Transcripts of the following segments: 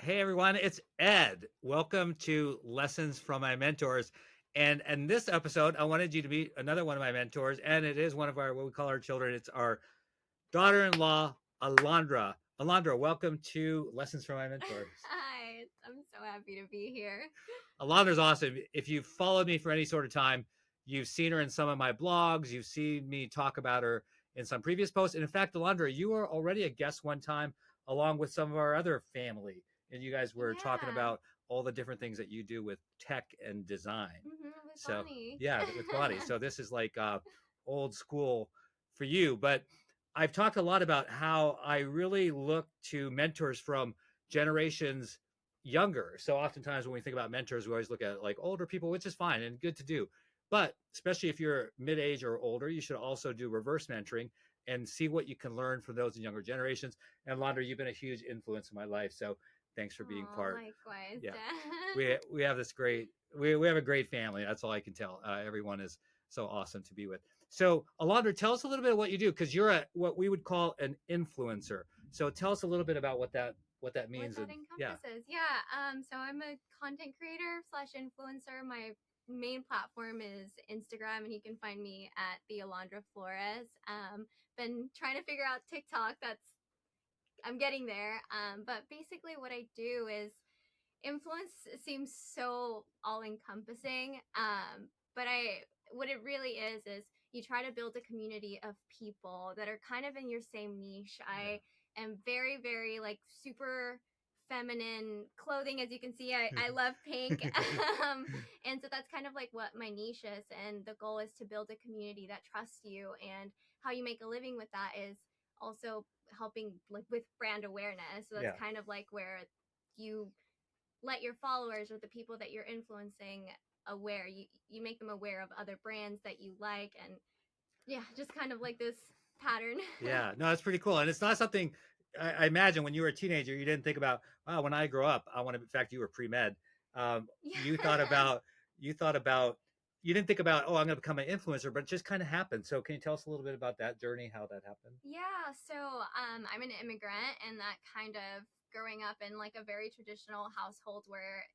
Hey everyone, it's Ed. Welcome to Lessons from My Mentors. And this episode, I wanted you to meet another one of my mentors, and it is one of our what we call our children. It's our daughter-in-law, Alondra. Alondra, welcome to Lessons from My Mentors. Hi, I'm so happy to be here. Alondra's awesome. If you've followed me for any sort of time, you've seen her in some of my blogs. You've seen me talk about her in some previous posts. And in fact, Alondra, you were already a guest one time along with some of our other family. And you guys were talking Yeah. about all the different things that you do with tech and design. With So, Bonnie. yeah, with Bonnie. So, this is like old school for you. But I've talked a lot about how I really look to mentors from generations younger. So oftentimes when we think about mentors, we always look at like older people, which is fine and good to do. But especially if you're mid-age or older, you should also do reverse mentoring and see what you can learn from those in younger generations. And Alondra, you've been a huge influence in my life. So thanks for being Oh, part. likewise, Yeah. Dad. We have this great we have a great family. That's all I can tell. Everyone is so awesome to be with. So Alondra, tell us a little bit of what you do because you're a what we would call an influencer. So tell us a little bit about what that What means that and yeah. encompasses. Yeah. So I'm a content creator slash influencer. My main platform is Instagram, and you can find me at the Alondra Flores. Been trying to figure out TikTok. I'm getting there. But basically, what I do is influence seems so all encompassing. But what it really is you try to build a community of people that are kind of in your same niche. I am very, very like super feminine clothing. As you can see, I love pink. And so that's kind of like what my niche is. And the goal is to build a community that trusts you. And how you make a living with that is also helping like with brand awareness. So that's kind of like where you let your followers or the people that you're influencing aware. You make them aware of other brands that you like, and yeah, just kind of like this pattern. Yeah, no, that's pretty cool. And it's not something I imagine when you were a teenager, you didn't think about, wow, when I grow up, I want to, in fact, you were pre med. You thought Yeah. about, you thought about, you didn't think about, oh, I'm going to become an influencer, but it just kind of happened. So can you tell us a little bit about that journey, how that happened? Yeah, so I'm an immigrant, and that kind of growing up in like a very traditional household where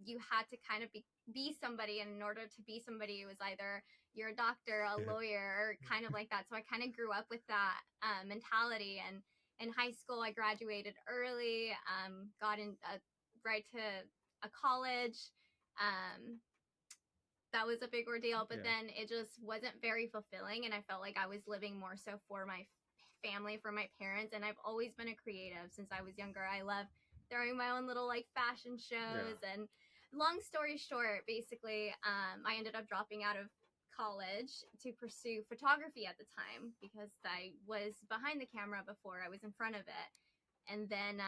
you had to kind of be somebody, and in order to be somebody, it was either you're a doctor, a lawyer, or kind of like that. So I kind of grew up with that mentality, and in high school I graduated early, got in right to a college. Um, that was a big ordeal, but then it just wasn't very fulfilling, and I felt like I was living more so for my family, for my parents. And I've always been a creative since I was younger. I love throwing my own little like fashion shows. And long story short, basically, I ended up dropping out of college to pursue photography at the time because I was behind the camera before I was in front of it. And then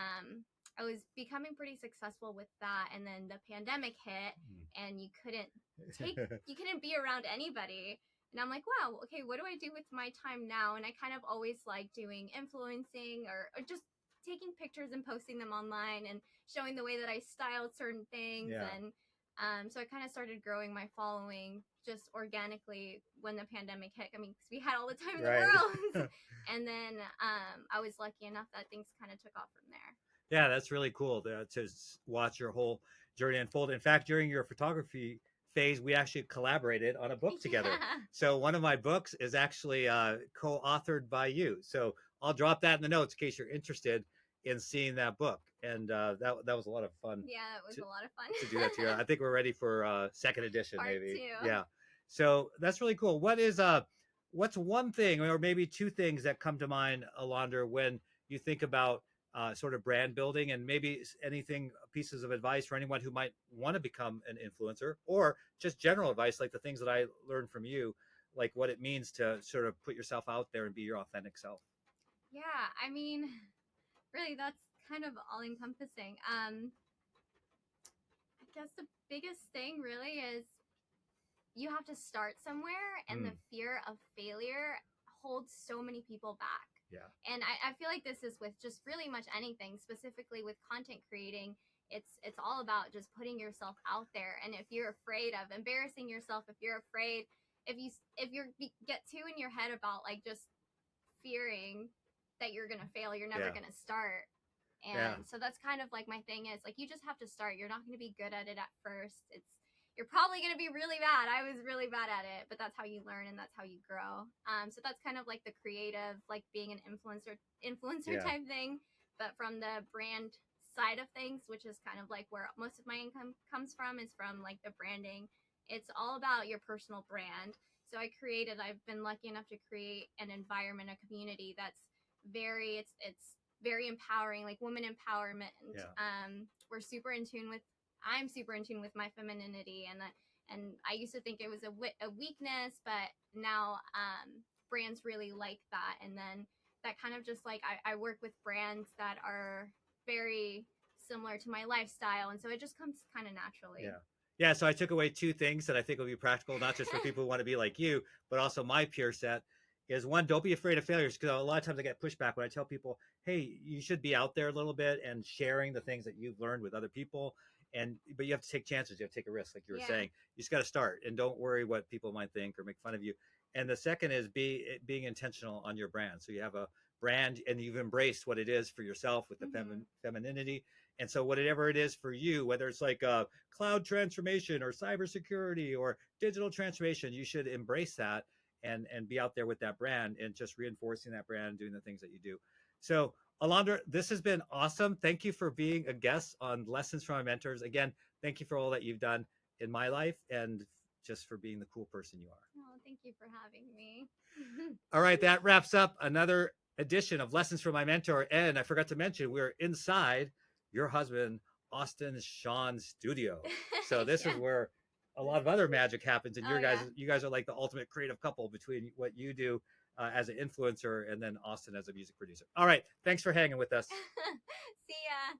I was becoming pretty successful with that, and then the pandemic hit, and you couldn't be around anybody. And I'm like, wow, okay, what do I do with my time now? And I kind of always like doing influencing, or just taking pictures and posting them online and showing the way that I styled certain things. And so I kind of started growing my following just organically when the pandemic hit. I mean, because we had all the time in the world. And then I was lucky enough that things kind of took off from there. Yeah, that's really cool to watch your whole journey unfold. In fact, during your photography phase, we actually collaborated on a book together. Yeah. So one of my books is actually co-authored by you. So I'll drop that in the notes in case you're interested in seeing that book. And that was a lot of fun. Yeah, it was to, a lot of fun. to do that together. I think we're ready for second edition, Part maybe. two. Yeah. So that's really cool. What's one thing, or maybe two things that come to mind, Alondra, when you think about sort of brand building, and maybe anything pieces of advice for anyone who might want to become an influencer, or just general advice like the things that I learned from you, like what it means to sort of put yourself out there and be your authentic self. Yeah, I mean, really, that's kind of all encompassing. I guess the biggest thing really is you have to start somewhere, and the fear of failure holds so many people back. Yeah. And I feel like this is with just really much anything, specifically with content creating. It's all about just putting yourself out there. And if you're afraid of embarrassing yourself, if you're afraid, if you get too in your head about like just fearing that you're gonna fail, you're never gonna start. Yeah. And so that's kind of like my thing is like you just have to start. You're not going to be good at it at first. You're probably going to be really bad. I was really bad at it, but that's how you learn and that's how you grow. So that's kind of like the creative, like being an influencer Yeah. type thing. But from the brand side of things, which is kind of like where most of my income comes from, is from like the branding. It's all about your personal brand. So I've been lucky enough to create an environment, a community that's it's very empowering, like women empowerment. Yeah. We're super in tune with I'm super in tune with my femininity, and I used to think it was a weakness, but now brands really like that. And then that kind of just like I work with brands that are very similar to my lifestyle, and so it just comes kind of naturally. Yeah. Yeah. So I took away two things that I think will be practical, not just for people who want to be like you, but also my peer set. Is one, don't be afraid of failures, because a lot of times I get pushback when I tell people, hey, you should be out there a little bit and sharing the things that you've learned with other people. But you have to take chances. You have to take a risk, like you were Yeah. saying. You just got to start, and don't worry what people might think or make fun of you. And the second is being intentional on your brand. So you have a brand and you've embraced what it is for yourself with the femininity. And so whatever it is for you, whether it's like cloud transformation or cybersecurity or digital transformation, you should embrace that and be out there with that brand and just reinforcing that brand, doing the things that you do. So Alondra, this has been awesome. Thank you for being a guest on Lessons from My Mentors. Again, thank you for all that you've done in my life and just for being the cool person you are. Oh, thank you for having me. All right, that wraps up another edition of Lessons from My Mentor. And I forgot to mention, we're inside your husband, Austin Sean's studio. So this Yeah. is where a lot of other magic happens. And Oh, you guys are like the ultimate creative couple between what you do as an influencer and then Austin as a music producer. All right, thanks for hanging with us. See ya.